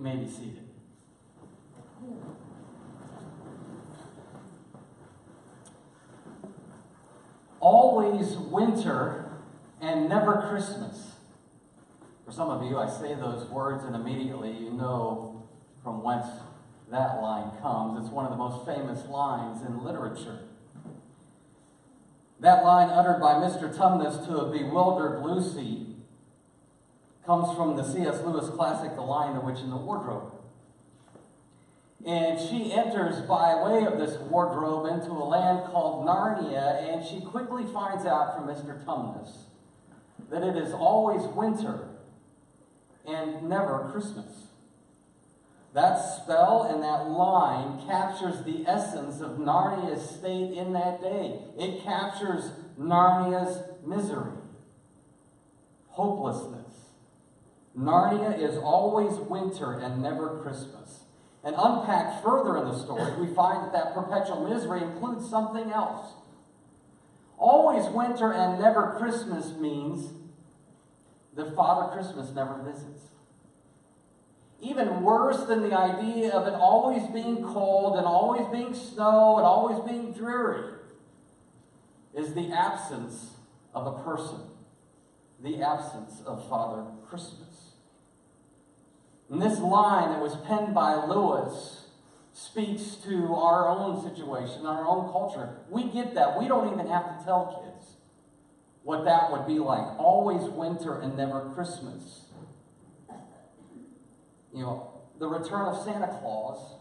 may be seated. Always winter and never Christmas. For some of you, I say those words and immediately you know from whence that line comes. It's one of the most famous lines in literature. That line uttered by Mr. Tumnus to a bewildered Lucy comes from the C.S. Lewis classic, The Lion, the Witch, and the Wardrobe. And she enters by way of this wardrobe into a land called Narnia, and she quickly finds out from Mr. Tumnus that it is always winter and never Christmas. That spell and that line captures the essence of Narnia's state in that day. It captures Narnia's misery, hopelessness. Narnia is always winter and never Christmas. And unpacked further in the story, we find that that perpetual misery includes something else. Always winter and never Christmas means that Father Christmas never visits. Even worse than the idea of it always being cold and always being snow and always being dreary is the absence of a person, the absence of Father Christmas. And this line that was penned by Lewis speaks to our own situation, our own culture. We get that. We don't even have to tell kids what that would be like. Always winter and never Christmas. You know, the return of Santa Claus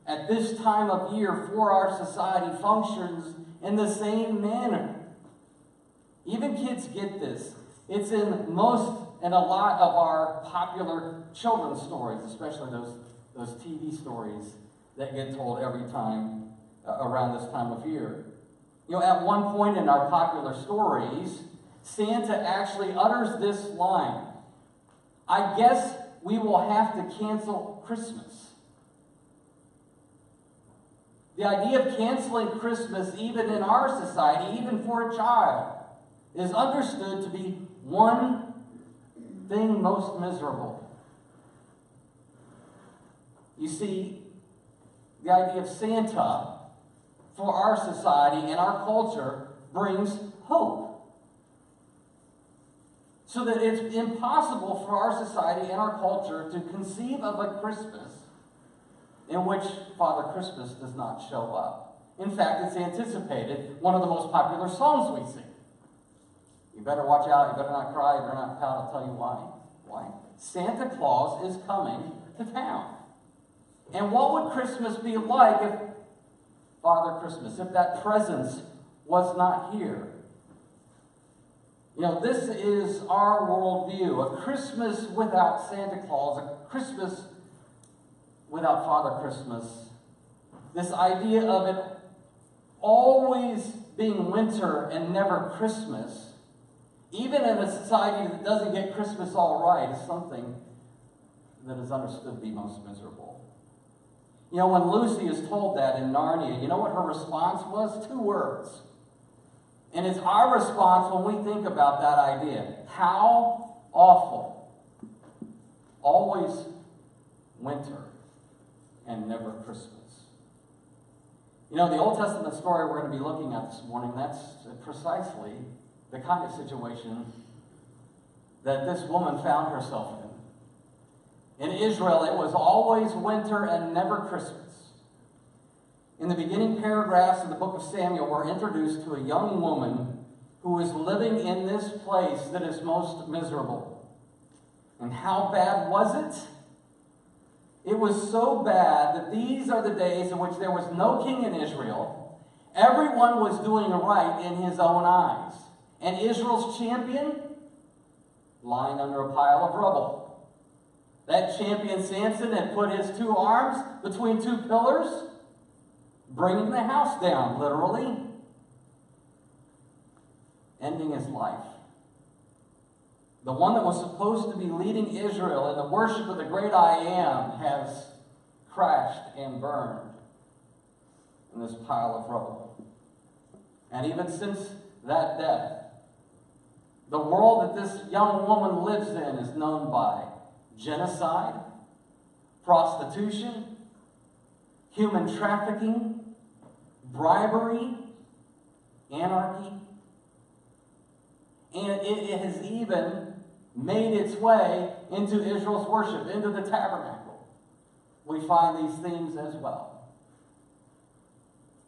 at this time of year for our society functions in the same manner. Even kids get this. It's in a lot of our popular children's stories, especially those TV stories that get told every time around this time of year. You know, at one point in our popular stories, Santa actually utters this line, "I guess we will have to cancel Christmas." The idea of canceling Christmas, even in our society, even for a child, is understood to be one thing most miserable. You see, the idea of Santa for our society and our culture brings hope. So that it's impossible for our society and our culture to conceive of a Christmas in which Father Christmas does not show up. In fact, it's anticipated, one of the most popular songs we sing. You better watch out, you better not cry, you better not pout. I'll tell you why. Why? Santa Claus is coming to town. And what would Christmas be like if Father Christmas, if that presence was not here? You know, this is our worldview. A Christmas without Santa Claus, a Christmas without Father Christmas. This idea of it always being winter and never Christmas, even in a society that doesn't get Christmas all right, is something that is understood to be most miserable. You know, when Lucy is told that in Narnia, you know what her response was? 2 words. And it's our response when we think about that idea. How awful. Always winter and never Christmas. You know, the Old Testament story we're going to be looking at this morning, that's precisely the kind of situation that this woman found herself in. In Israel, it was always winter and never Christmas. In the beginning paragraphs of the book of Samuel, we're introduced to a young woman who is living in this place that is most miserable. And how bad was it? It was so bad that these are the days in which there was no king in Israel. Everyone was doing right in his own eyes. And Israel's champion, lying under a pile of rubble. That champion Samson had put his 2 arms between 2 pillars, bringing the house down, literally, ending his life. The one that was supposed to be leading Israel in the worship of the great I Am has crashed and burned in this pile of rubble. And even since that death, the world that this young woman lives in is known by genocide, prostitution, human trafficking, bribery, anarchy, and it has even made its way into Israel's worship, into the tabernacle. We find these themes as well.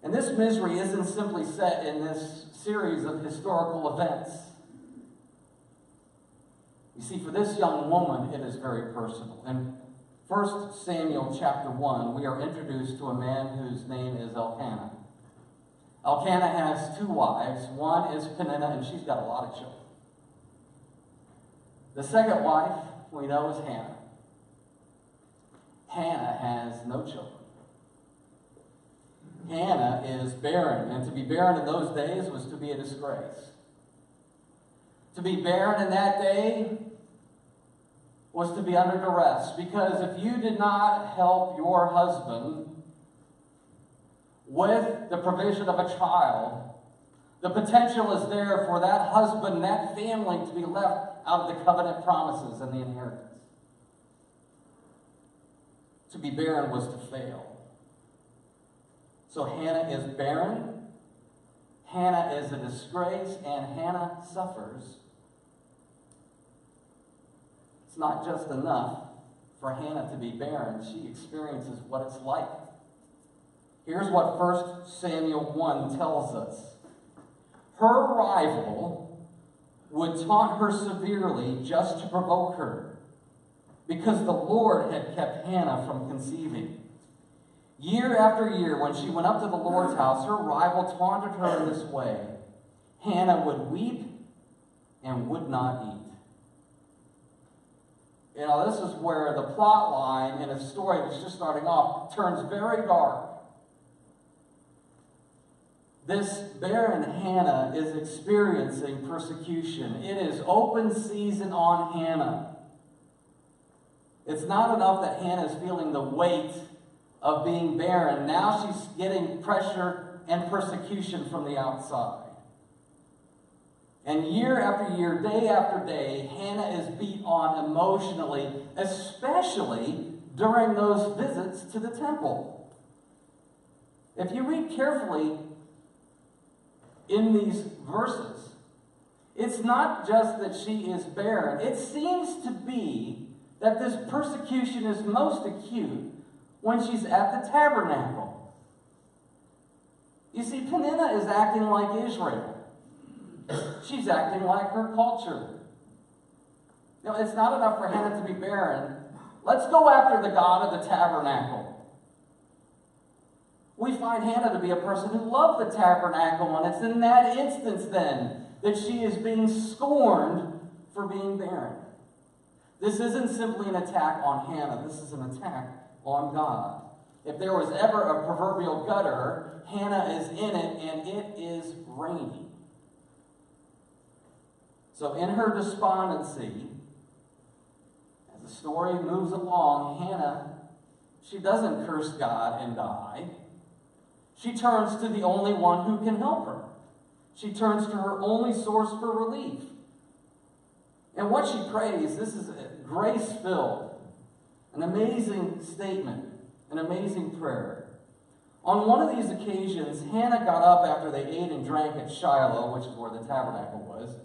And this misery isn't simply set in this series of historical events. You see, for this young woman, it is very personal. In 1 Samuel chapter 1, we are introduced to a man whose name is Elkanah. Elkanah has 2 wives. One is Peninnah, and she's got a lot of children. The second wife, we know, is Hannah. Hannah has no children. Hannah is barren, and to be barren in those days was to be a disgrace. To be barren in that day was to be under duress, because if you did not help your husband with the provision of a child, the potential is there for that husband, that family, to be left out of the covenant promises and the inheritance. To be barren was to fail. So Hannah is barren, Hannah is a disgrace, and Hannah suffers. It's not just enough for Hannah to be barren. She experiences what it's like. Here's what 1 Samuel 1 tells us. Her rival would taunt her severely just to provoke her, because the Lord had kept Hannah from conceiving. Year after year, when she went up to the Lord's house, her rival taunted her in this way. Hannah would weep and would not eat. You know, this is where the plot line in a story that's just starting off turns very dark. This barren Hannah is experiencing persecution. It is open season on Hannah. It's not enough that Hannah is feeling the weight of being barren. Now she's getting pressure and persecution from the outside. And year after year, day after day, Hannah is beat on emotionally, especially during those visits to the temple. If you read carefully in these verses, it's not just that she is barren. It seems to be that this persecution is most acute when she's at the tabernacle. You see, Peninnah is acting like Israel. She's acting like her culture. You know, it's not enough for Hannah to be barren. Let's go after the God of the tabernacle. We find Hannah to be a person who loved the tabernacle, and it's in that instance then that she is being scorned for being barren. This isn't simply an attack on Hannah. This is an attack on God. If there was ever a proverbial gutter, Hannah is in it, and it is raining. So in her despondency, as the story moves along, Hannah, she doesn't curse God and die. She turns to the only one who can help her. She turns to her only source for relief. And what she prays, this is grace-filled, an amazing statement, an amazing prayer. On one of these occasions, Hannah got up after they ate and drank at Shiloh, which is where the tabernacle was.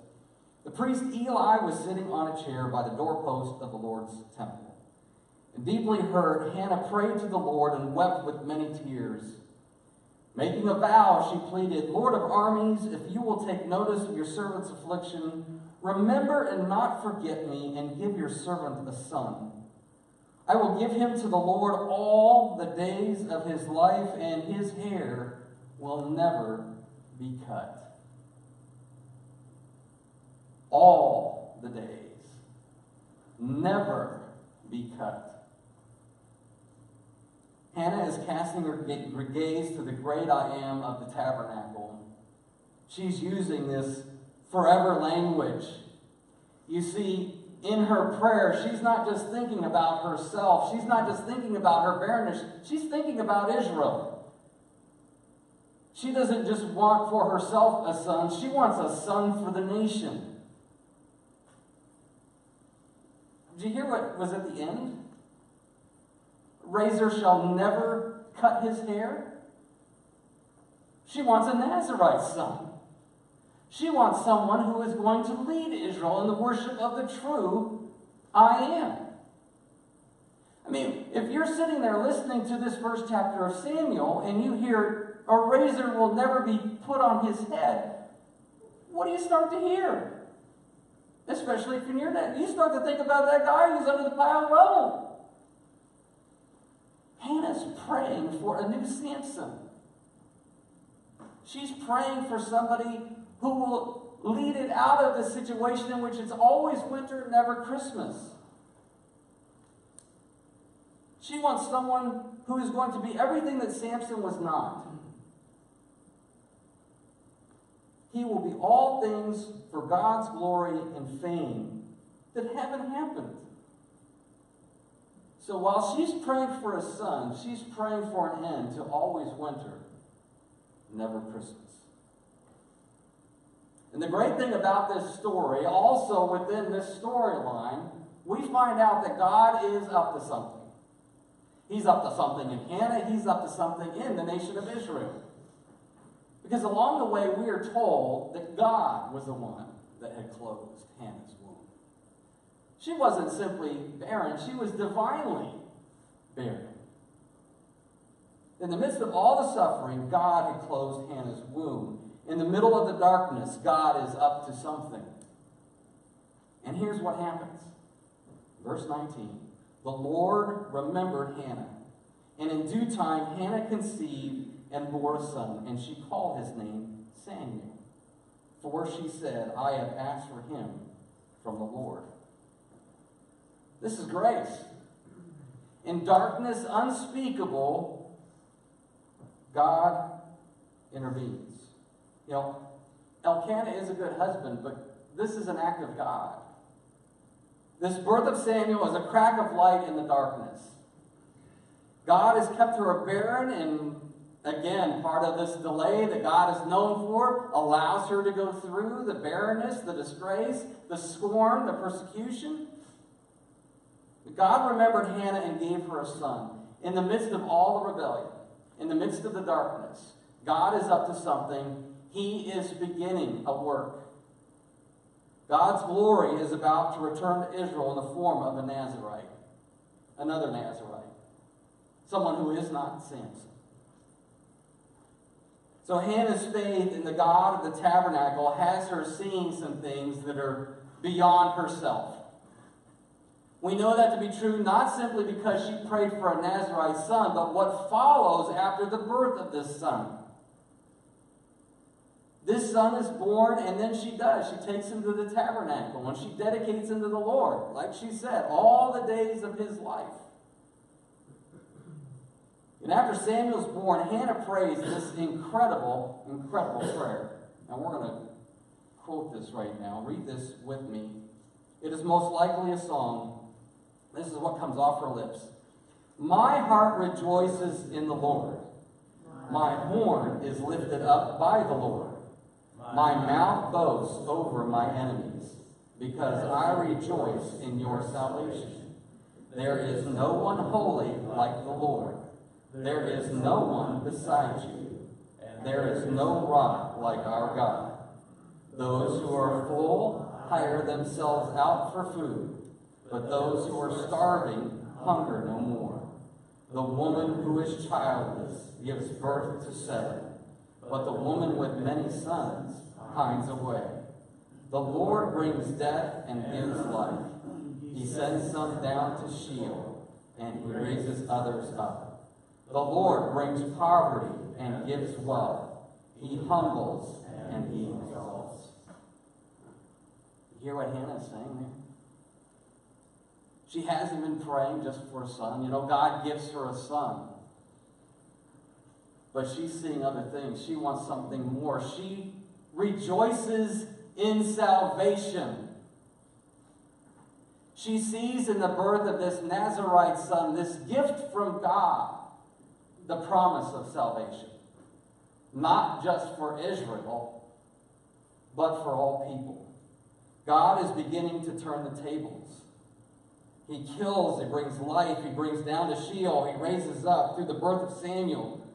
The priest Eli was sitting on a chair by the doorpost of the Lord's temple. And deeply hurt, Hannah prayed to the Lord and wept with many tears. Making a vow, she pleaded, "Lord of armies, if you will take notice of your servant's affliction, remember and not forget me, and give your servant a son. I will give him to the Lord all the days of his life, and his hair will never be cut." All the days. Never be cut. Hannah is casting her gaze to the great I am of the tabernacle. She's using this forever language. You see, in her prayer, she's not just thinking about herself. She's not just thinking about her barrenness. She's thinking about Israel. She doesn't just want for herself a son. She wants a son for the nation. Did you hear what was at the end? razor shall never cut his hair. She wants a Nazirite son. She wants someone who is going to lead Israel in the worship of the true I am. I mean, if you're sitting there listening to this first chapter of Samuel and you hear a razor will never be put on his head, what do you start to hear? Especially if you're near that. You start to think about that guy who's under the pile of rubble. Hannah's praying for a new Samson. She's praying for somebody who will lead it out of the situation in which it's always winter, never Christmas. She wants someone who is going to be everything that Samson was not. He will be all things for God's glory and fame that haven't happened. So while she's praying for a son, she's praying for an end to always winter, never Christmas. And the great thing about this story, also within this storyline, we find out that God is up to something. He's up to something in Hannah. He's up to something in the nation of Israel. Because along the way, we are told that God was the one that had closed Hannah's womb. She wasn't simply barren. She was divinely barren. In the midst of all the suffering, God had closed Hannah's womb. In the middle of the darkness, God is up to something. And here's what happens. Verse 19. The Lord remembered Hannah, and in due time Hannah conceived and bore a son, and she called his name Samuel. For she said, I have asked for him from the Lord. This is grace. In darkness unspeakable, God intervenes. You know, Elkanah is a good husband, but this is an act of God. This birth of Samuel is a crack of light in the darkness. God has kept her barren, and again, part of this delay that God is known for allows her to go through the barrenness, the disgrace, the scorn, the persecution. But God remembered Hannah and gave her a son. In the midst of all the rebellion, in the midst of the darkness, God is up to something. He is beginning a work. God's glory is about to return to Israel in the form of a Nazirite, another Nazirite, someone who is not Samson. So Hannah's faith in the God of the tabernacle has her seeing some things that are beyond herself. We know that to be true not simply because she prayed for a Nazirite son, but what follows after the birth of this son. This son is born, and then she does. She takes him to the tabernacle, and she dedicates him to the Lord, like she said, all the days of his life. And after Samuel's born, Hannah prays this incredible, incredible prayer. And we're going to quote this right now. Read this with me. It is most likely a song. This is what comes off her lips. My heart rejoices in the Lord. My horn is lifted up by the Lord. My mouth boasts over my enemies, because I rejoice in your salvation. There is no one holy like the Lord. There is no one beside you. There is no rock like our God. Those who are full hire themselves out for food, but those who are starving hunger no more. The woman who is childless gives birth to 7, but the woman with many sons pines away. The Lord brings death and gives life. He sends some down to Sheol, and he raises others up. The Lord brings poverty and gives wealth. He humbles and he exalts. You hear what Hannah is saying there? She hasn't been praying just for a son. You know, God gives her a son. But she's seeing other things. She wants something more. She rejoices in salvation. She sees in the birth of this Nazirite son, this gift from God, the promise of salvation. Not just for Israel, but for all people. God is beginning to turn the tables. He kills, he brings life, he brings down to Sheol, he raises up through the birth of Samuel.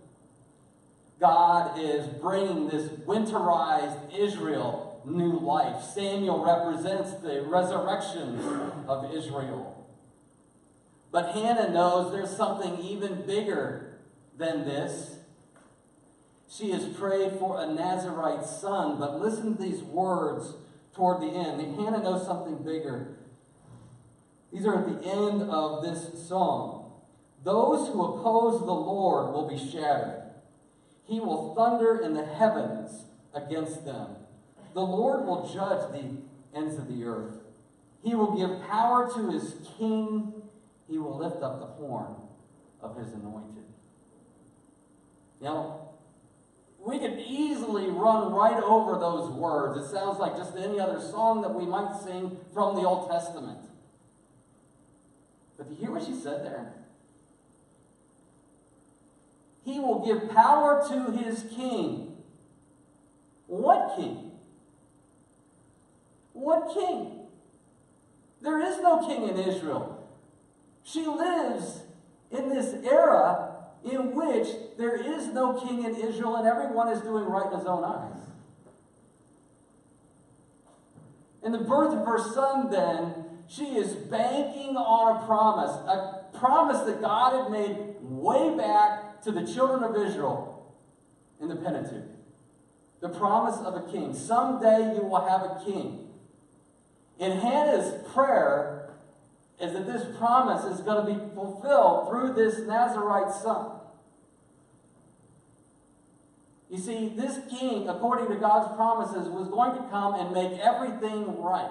God is bringing this winterized Israel new life. Samuel represents the resurrection of Israel. But Hannah knows there's something even bigger than this. She has prayed for a Nazirite son, but listen to these words toward the end. Hannah knows something bigger. These are at the end of this song. Those who oppose the Lord will be shattered. He will thunder in the heavens against them. The Lord will judge the ends of the earth. He will give power to his king. He will lift up the horn of his anointed. Now, we could easily run right over those words. It sounds like just any other song that we might sing from the Old Testament. But do you hear what she said there? He will give power to his king. What king? What king? There is no king in Israel. She lives in this era in which there is no king in Israel and everyone is doing right in his own eyes. In the birth of her son, then, she is banking on a promise that God had made way back to the children of Israel in the Pentateuch. The promise of a king. Someday you will have a king. And Hannah's prayer is that this promise is going to be fulfilled through this Nazirite son. You see, this king, according to God's promises, was going to come and make everything right.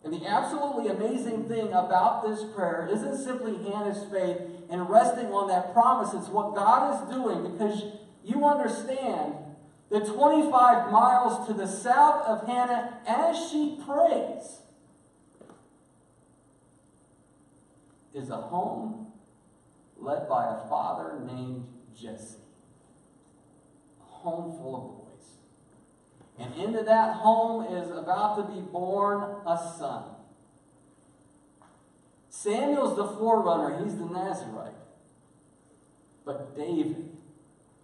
And the absolutely amazing thing about this prayer isn't simply Hannah's faith and resting on that promise. It's what God is doing, because you understand that 25 miles to the south of Hannah, as she prays, is a home led by a father named Jesse. A home full of boys. And into that home is about to be born a son. Samuel's the forerunner. He's the Nazirite. But David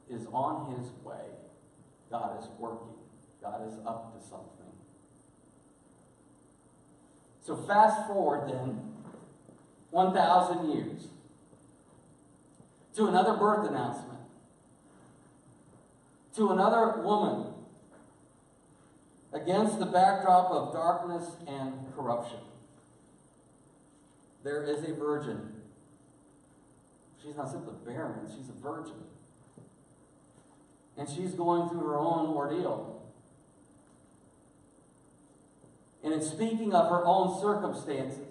is on his way. God is working. God is up to something. So fast forward then 1,000 years to another birth announcement, to another woman against the backdrop of darkness and corruption. There is a virgin. She's not simply barren, she's a virgin. And she's going through her own ordeal. And in speaking of her own circumstances,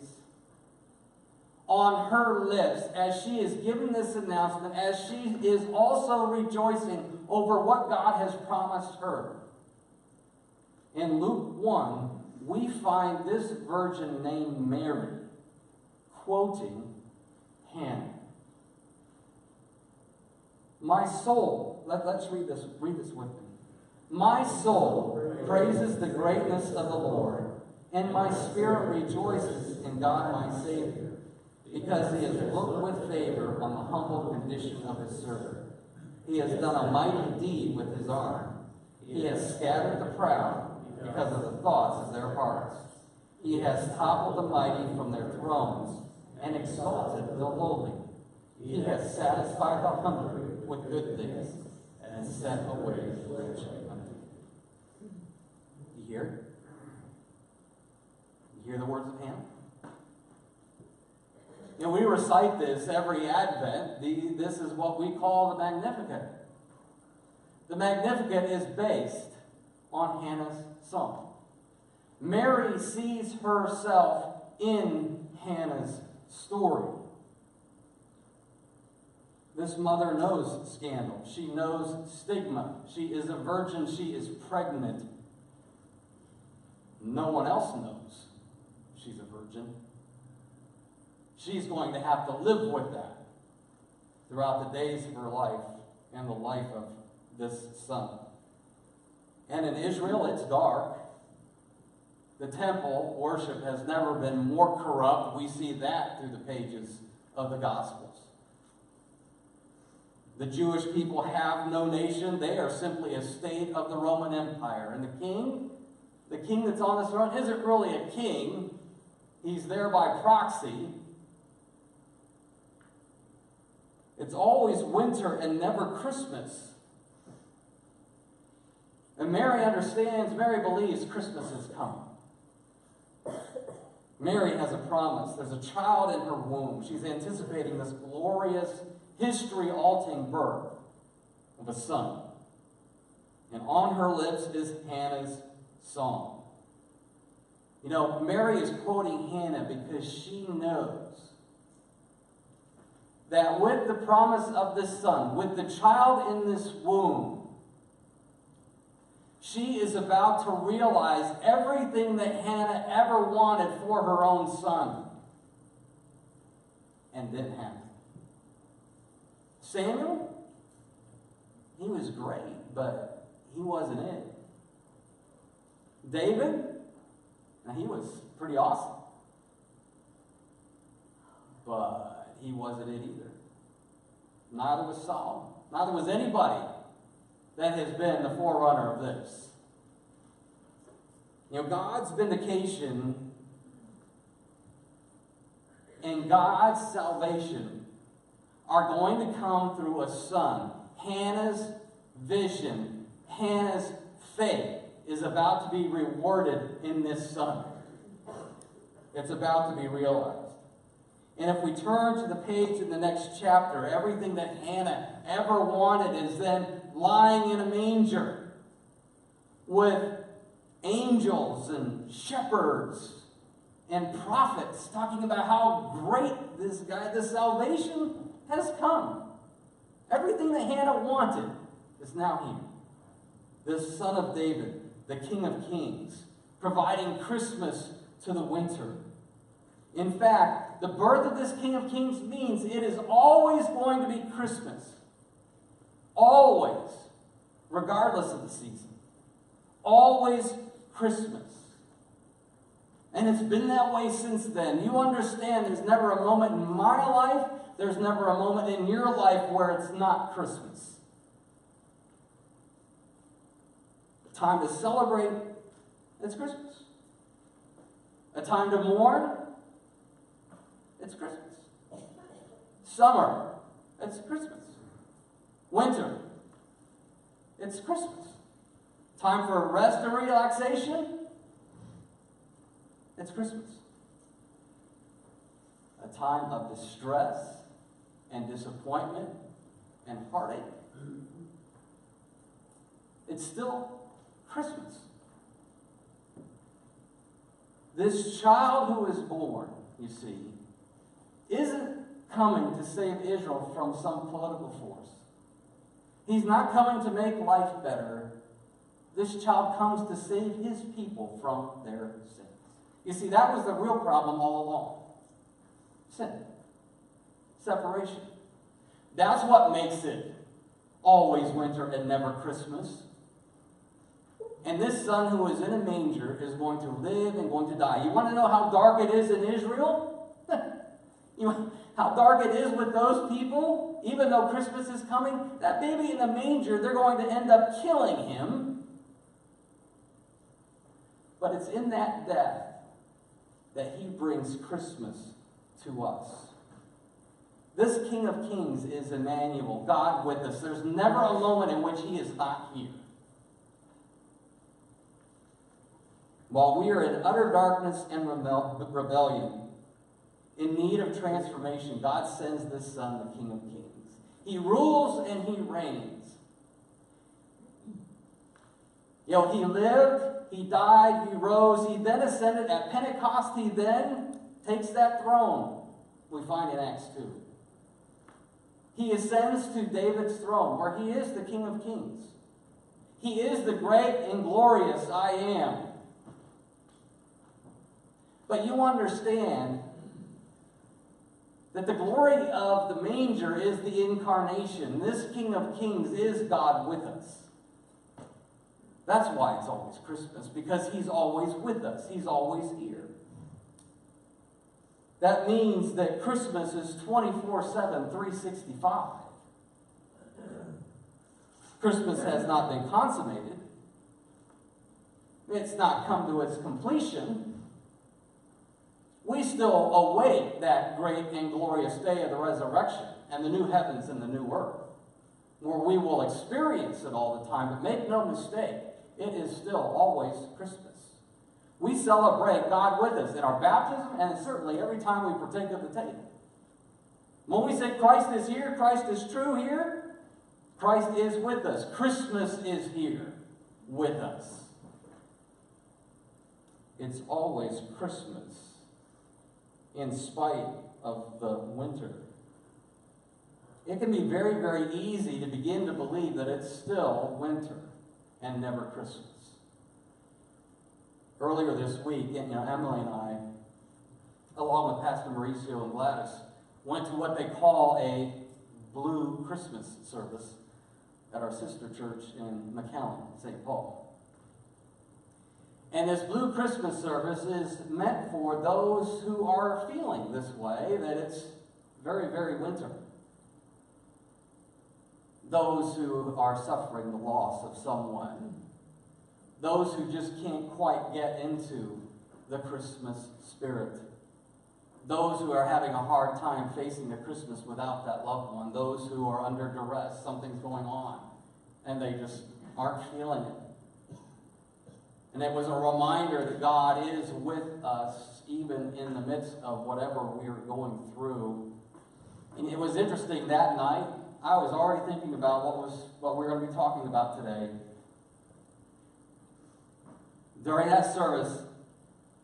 on her lips, as she is giving this announcement, as she is also rejoicing over what God has promised her, in Luke 1, we find this virgin named Mary quoting Hannah. My soul, let's read this with me. My soul praises the greatness of the Lord, and my spirit rejoices in God my Savior, because he has looked with favor on the humble condition of his servant. He has done a mighty deed with his arm. He has scattered the proud because of the thoughts of their hearts. He has toppled the mighty from their thrones and exalted the lowly. He has satisfied the hungry with good things and sent away the rich unto him. You hear? You hear the words of Hannah? And we recite this every Advent. This is what we call the Magnificat. The Magnificat is based on Hannah's song. Mary sees herself in Hannah's story. This mother knows scandal. She knows stigma. She is a virgin. She is pregnant. No one else knows she's a virgin. She's going to have to live with that throughout the days of her life and the life of this son. And in Israel, it's dark. The temple worship has never been more corrupt. We see that through the pages of the Gospels. The Jewish people have no nation. They are simply a state of the Roman Empire. And the king that's on the throne isn't really a king. He's there by proxy. It's always winter and never Christmas. And Mary understands, Mary believes Christmas is coming. Mary has a promise. There's a child in her womb. She's anticipating this glorious, history-altering birth of a son. And on her lips is Hannah's song. You know, Mary is quoting Hannah because she knows that with the promise of this son, with the child in this womb, she is about to realize everything that Hannah ever wanted for her own son. And didn't happen. Samuel, he was great, but he wasn't it. David, now he was pretty awesome. But he wasn't it either. Neither was Solomon. Neither was anybody that has been the forerunner of this. You know, God's vindication and God's salvation are going to come through a son. Hannah's vision, Hannah's faith is about to be rewarded in this son. It's about to be realized. And if we turn to the page in the next chapter, everything that Hannah ever wanted is then lying in a manger with angels and shepherds and prophets talking about how great this salvation has come. Everything that Hannah wanted is now here. This son of David, the King of Kings, providing Christmas to the winter. In fact, the birth of this King of Kings means it is always going to be Christmas. Always. Regardless of the season. Always Christmas. And it's been that way since then. You understand there's never a moment in my life, there's never a moment in your life where it's not Christmas. A time to celebrate, it's Christmas. A time to mourn, it's Christmas. Summer, it's Christmas. Winter, it's Christmas. Time for rest and relaxation, it's Christmas. A time of distress and disappointment and heartache, it's still Christmas. This child who is born, you see, isn't coming to save Israel from some political force. He's not coming to make life better. This child comes to save his people from their sins. You see, that was the real problem all along. Sin. Separation. That's what makes it always winter and never Christmas. And this son who is in a manger is going to live and going to die. You want to know how dark it is in Israel? How dark it is with those people? Even though Christmas is coming, that baby in the manger, they're going to end up killing him. But it's in that death that he brings Christmas to us. This King of Kings is Emmanuel, God with us. There's never a moment in which he is not here. While we are in utter darkness and rebellion, in need of transformation, God sends this Son, the King of Kings. He rules and he reigns. You know, he lived, he died, he rose, he then ascended. At Pentecost, he then takes that throne, we find in Acts 2. He ascends to David's throne, where he is the King of Kings. He is the great and glorious I am. But you understand that the glory of the manger is the incarnation. This King of Kings is God with us. That's why it's always Christmas, because he's always with us. He's always here. That means that Christmas is 24/7, 365. Christmas has not been consummated. It's not come to its completion. We still await that great and glorious day of the resurrection and the new heavens and the new earth, where we will experience it all the time. But make no mistake, it is still always Christmas. We celebrate God with us in our baptism and certainly every time we partake of the table. When we say Christ is here, Christ is true here, Christ is with us. Christmas is here with us. It's always Christmas in spite of the winter. It can be very, very easy to begin to believe that it's still winter and never Christmas. Earlier this week, Emily and I, along with Pastor Mauricio and Gladys, went to what they call a Blue Christmas service at our sister church in McAllen, St. Paul. And this Blue Christmas service is meant for those who are feeling this way, that it's very, very winter. Those who are suffering the loss of someone. Those who just can't quite get into the Christmas spirit. Those who are having a hard time facing the Christmas without that loved one. Those who are under duress, something's going on, and they just aren't feeling it. And it was a reminder that God is with us even in the midst of whatever we are going through. And it was interesting that night. I was already thinking about what we're going to be talking about today. During that service,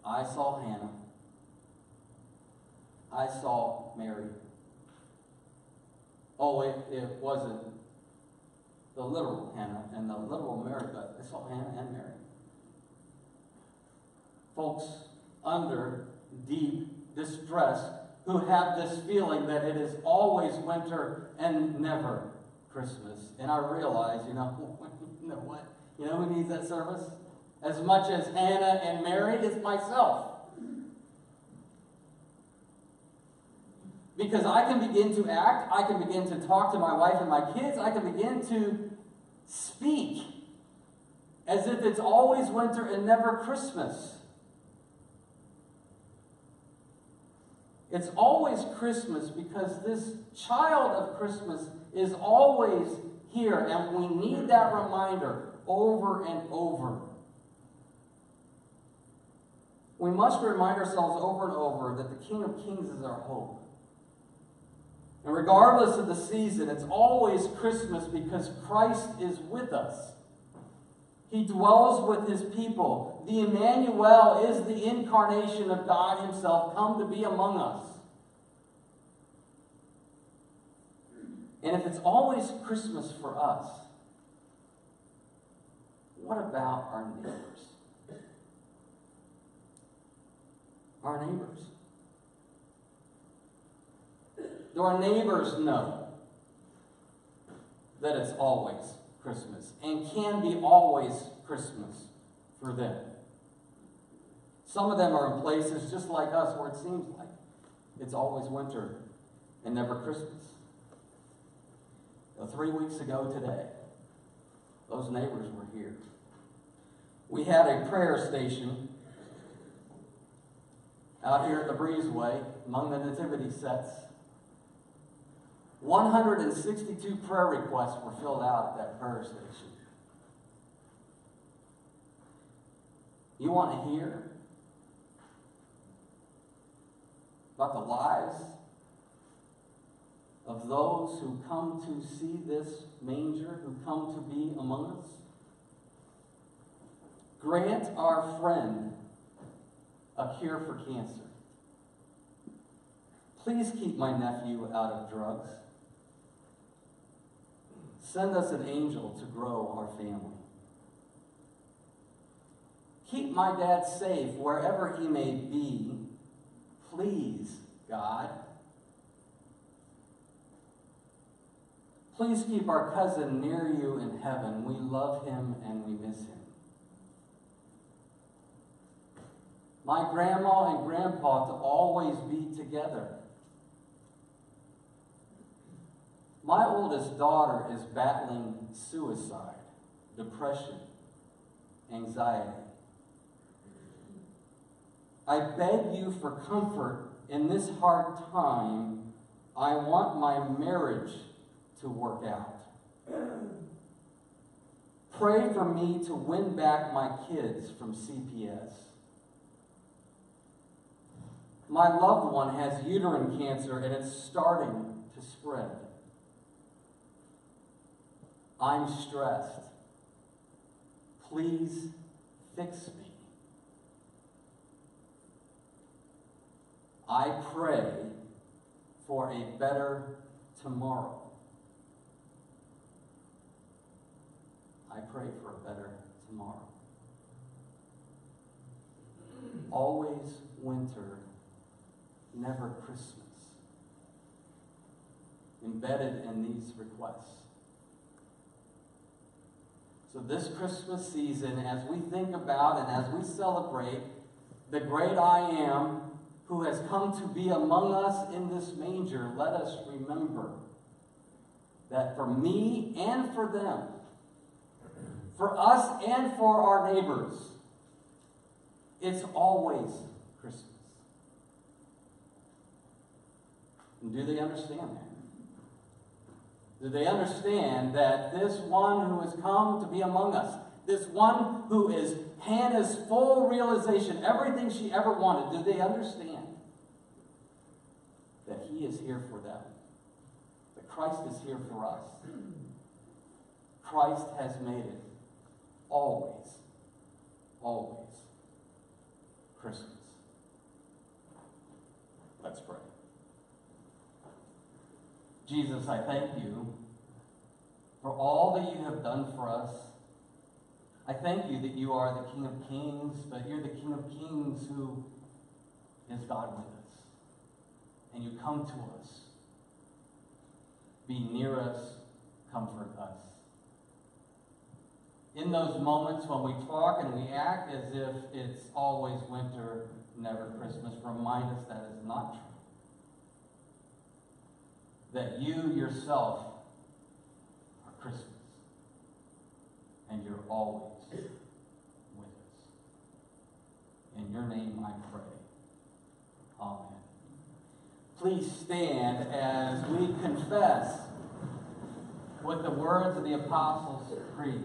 I saw Hannah. I saw Mary. Oh, it wasn't the literal Hannah and the literal Mary, but I saw Hannah and Mary. Folks under deep distress who have this feeling that it is always winter and never Christmas. And I realize, you know what? You know who needs that service? As much as Hannah and Mary, it's myself. Because I can begin to act, I can begin to talk to my wife and my kids, I can begin to speak as if it's always winter and never Christmas. It's always Christmas because this child of Christmas is always here, and we need that reminder over and over. We must remind ourselves over and over that the King of Kings is our hope. And regardless of the season, it's always Christmas because Christ is with us. He dwells with his people. The Emmanuel is the incarnation of God himself come to be among us. And if it's always Christmas for us, what about our neighbors? Our neighbors. Do our neighbors know that it's always Christmas and can be always Christmas for them? Some of them are in places just like us where it seems like it's always winter and never Christmas. 3 weeks ago today, those neighbors were here. We had a prayer station out here at the breezeway among the nativity sets. 162 prayer requests were filled out at that prayer station. You want to hear about the lives of those who come to see this manger, who come to be among us? Grant our friend a cure for cancer. Please keep my nephew out of drugs. Send us an angel to grow our family. Keep my dad safe wherever he may be. Please, God. Please keep our cousin near you in heaven. We love him and we miss him. my grandma and grandpa to always be together. My oldest daughter is battling suicide, depression, anxiety. I beg you for comfort in this hard time. I want my marriage to work out. Pray for me to win back my kids from CPS. My loved one has uterine cancer and it's starting to spread. I'm stressed. Please fix me. I pray for a better tomorrow. I pray for a better tomorrow. Always winter, never Christmas. Embedded in these requests. So this Christmas season, as we think about and as we celebrate the great I Am who has come to be among us in this manger, let us remember that for me and for them, for us and for our neighbors, it's always Christmas. And do they understand that? Do they understand that this one who has come to be among us, this one who is Hannah's full realization, everything she ever wanted, do they understand that he is here for them? That Christ is here for us. Christ has made it always, always Christmas. Let's pray. Jesus, I thank you for all that you have done for us. I thank you that you are the King of Kings, but you're the King of Kings who is God with us. And you come to us. Be near us, comfort us. In those moments when we talk and we act as if it's always winter, never Christmas, remind us that is not true. That you yourself are Christmas. And you're always with us. In your name I pray. Amen. Please stand as we confess with the words of the Apostles' Creed.